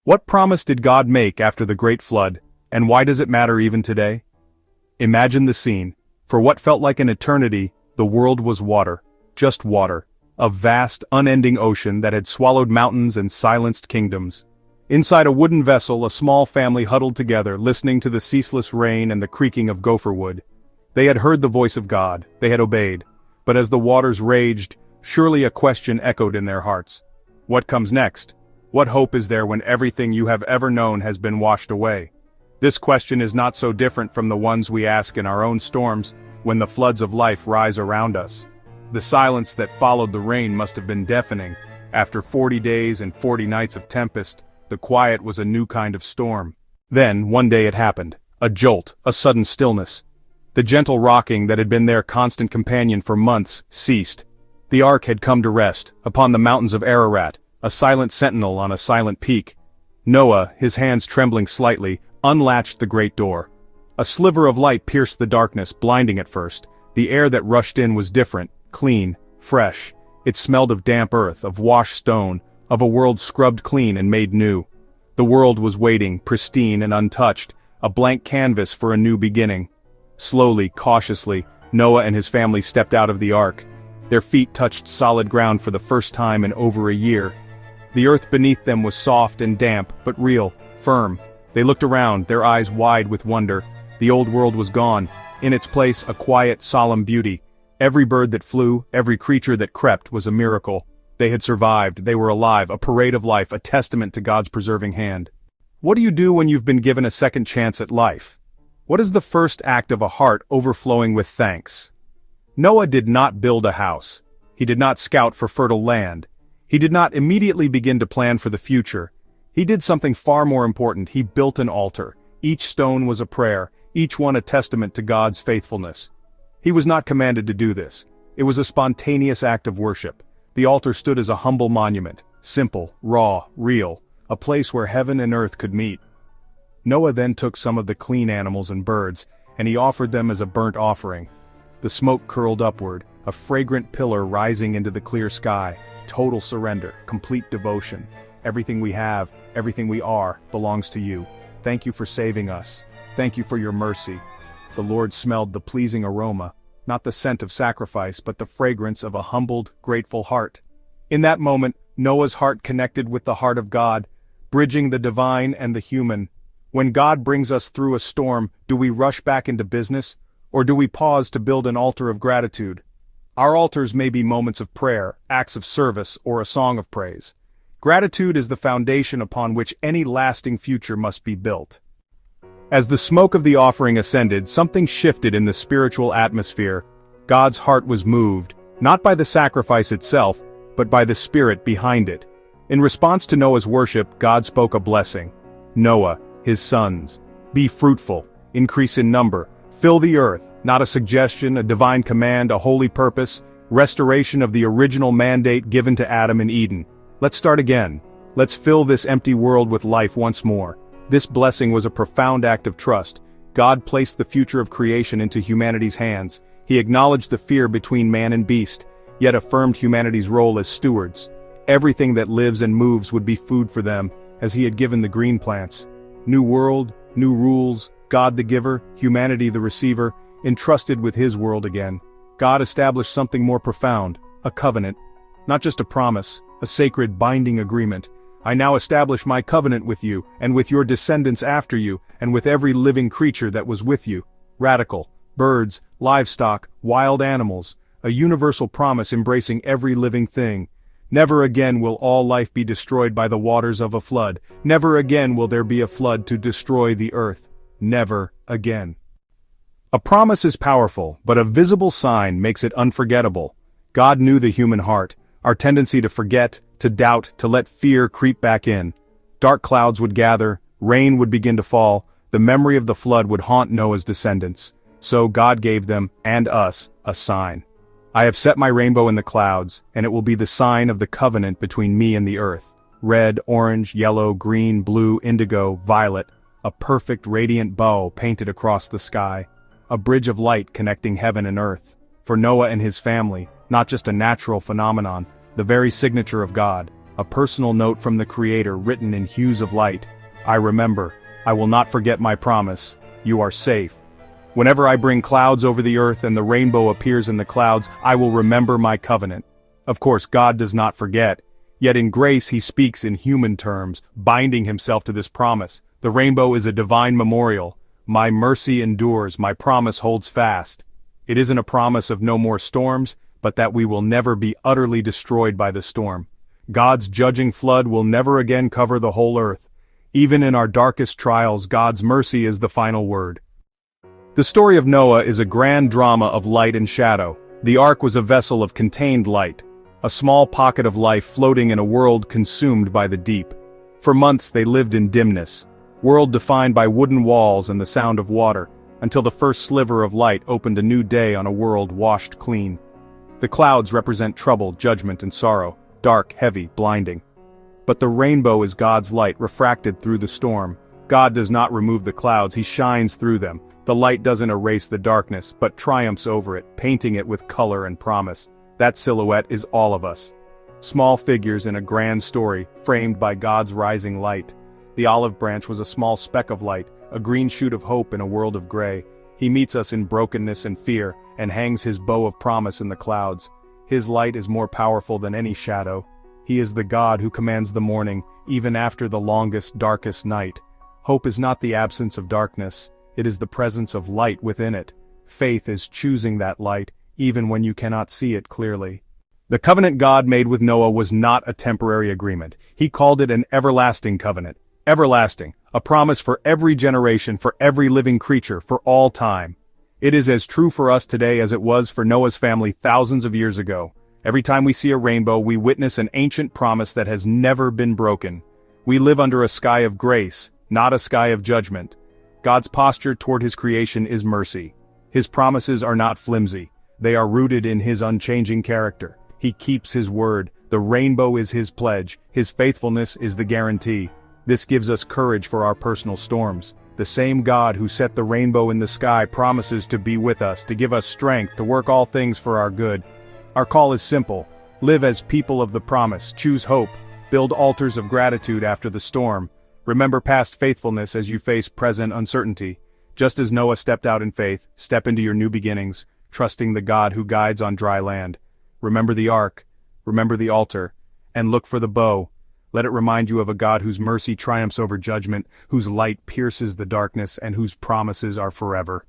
What promise did God make after the Great Flood, and why does it matter even today? Imagine the scene. For what felt like an eternity, the world was water. Just water. A vast, unending ocean that had swallowed mountains and silenced kingdoms. Inside a wooden vessel, a small family huddled together, listening to the ceaseless rain and the creaking of gopher wood. They had heard the voice of God, they had obeyed. But as the waters raged, surely a question echoed in their hearts. What comes next? What hope is there when everything you have ever known has been washed away? This question is not so different from the ones we ask in our own storms, when the floods of life rise around us. The silence that followed the rain must have been deafening. After 40 days and 40 nights of tempest, the quiet was a new kind of storm. Then, one day it happened. A jolt, a sudden stillness. The gentle rocking that had been their constant companion for months ceased. The ark had come to rest, upon the mountains of Ararat, a silent sentinel on a silent peak. Noah, his hands trembling slightly, unlatched the great door. A sliver of light pierced the darkness, blinding at first. The air that rushed in was different, clean, fresh. It smelled of damp earth, of washed stone, of a world scrubbed clean and made new. The world was waiting, pristine and untouched, a blank canvas for a new beginning. Slowly, cautiously, Noah and his family stepped out of the ark. Their feet touched solid ground for the first time in over a year. The earth beneath them was soft and damp, but real, firm. They looked around, their eyes wide with wonder. The old world was gone. In its place, a quiet, solemn beauty. Every bird that flew, every creature that crept was a miracle. They had survived, they were alive, a parade of life, a testament to God's preserving hand. What do you do when you've been given a second chance at life? What is the first act of a heart overflowing with thanks? Noah did not build a house. He did not scout for fertile land. He did not immediately begin to plan for the future. He did something far more important. He built an altar. Each stone was a prayer, each one a testament to God's faithfulness. He was not commanded to do this. It was a spontaneous act of worship. The altar stood as a humble monument, simple, raw, real, a place where heaven and earth could meet. Noah then took some of the clean animals and birds, and he offered them as a burnt offering. The smoke curled upward, a fragrant pillar rising into the clear sky. Total surrender, complete devotion. Everything we have, everything we are, belongs to you. Thank you for saving us. Thank you for your mercy. The Lord smelled the pleasing aroma, not the scent of sacrifice, but the fragrance of a humbled, grateful heart. In that moment, Noah's heart connected with the heart of God, bridging the divine and the human. When God brings us through a storm, do we rush back into business, or do we pause to build an altar of gratitude? Our altars may be moments of prayer, acts of service, or a song of praise. Gratitude is the foundation upon which any lasting future must be built. As the smoke of the offering ascended, something shifted in the spiritual atmosphere. God's heart was moved, not by the sacrifice itself, but by the spirit behind it. In response to Noah's worship, God spoke a blessing. Noah, his sons, be fruitful, increase in number, fill the earth, not a suggestion, a divine command, a holy purpose, restoration of the original mandate given to Adam in Eden. Let's start again. Let's fill this empty world with life once more. This blessing was a profound act of trust. God placed the future of creation into humanity's hands. He acknowledged the fear between man and beast, yet affirmed humanity's role as stewards. Everything that lives and moves would be food for them, as he had given the green plants. New world, new rules, God the giver, humanity the receiver, entrusted with his world again. God established something more profound, a covenant. Not just a promise, a sacred binding agreement. I now establish my covenant with you, and with your descendants after you, and with every living creature that was with you. Radical, birds, livestock, wild animals, a universal promise embracing every living thing. Never again will all life be destroyed by the waters of a flood. Never again will there be a flood to destroy the earth. Never again. A promise is powerful, but a visible sign makes it unforgettable. God knew the human heart, our tendency to forget, to doubt, to let fear creep back in. Dark clouds would gather, rain would begin to fall, the memory of the flood would haunt Noah's descendants. So God gave them, and us, a sign. I have set my rainbow in the clouds, and it will be the sign of the covenant between me and the earth. Red, orange, yellow, green, blue, indigo, violet, a perfect radiant bow painted across the sky. A bridge of light connecting heaven and earth. For Noah and his family, not just a natural phenomenon, the very signature of God. a personal note from the Creator written in hues of light. I remember. I will not forget my promise. You are safe. Whenever I bring clouds over the earth and the rainbow appears in the clouds, I will remember my covenant. Of course, God does not forget. Yet in grace he speaks in human terms, binding himself to this promise. The rainbow is a divine memorial. My mercy endures, my promise holds fast. It isn't a promise of no more storms, but that we will never be utterly destroyed by the storm. God's judging flood will never again cover the whole earth. Even in our darkest trials, God's mercy is the final word. The story of Noah is a grand drama of light and shadow. The ark was a vessel of contained light, a small pocket of life floating in a world consumed by the deep. For months they lived in dimness, world defined by wooden walls and the sound of water, until the first sliver of light opened a new day on a world washed clean. The clouds represent trouble, judgment, and sorrow, dark, heavy, blinding. But the rainbow is God's light refracted through the storm. God does not remove the clouds, he shines through them. The light doesn't erase the darkness, but triumphs over it, painting it with color and promise. That silhouette is all of us. Small figures in a grand story, framed by God's rising light. The olive branch was a small speck of light, a green shoot of hope in a world of gray. He meets us in brokenness and fear, and hangs his bow of promise in the clouds. His light is more powerful than any shadow. He is the God who commands the morning, even after the longest, darkest night. Hope is not the absence of darkness, it is the presence of light within it. Faith is choosing that light, even when you cannot see it clearly. The covenant God made with Noah was not a temporary agreement. He called it an everlasting covenant. Everlasting, a promise for every generation, for every living creature, for all time. It is as true for us today as it was for Noah's family thousands of years ago. Every time we see a rainbow, we witness an ancient promise that has never been broken. We live under a sky of grace, not a sky of judgment. God's posture toward his creation is mercy. His promises are not flimsy. They are rooted in his unchanging character. He keeps his word. The rainbow is his pledge. His faithfulness is the guarantee. This gives us courage for our personal storms. The same God who set the rainbow in the sky promises to be with us, to give us strength, to work all things for our good. Our call is simple. Live as people of the promise. Choose hope. Build altars of gratitude after the storm. Remember past faithfulness as you face present uncertainty. Just as Noah stepped out in faith, step into your new beginnings, trusting the God who guides on dry land. Remember the ark. Remember the altar. And look for the bow. Let it remind you of a God whose mercy triumphs over judgment, whose light pierces the darkness, and whose promises are forever.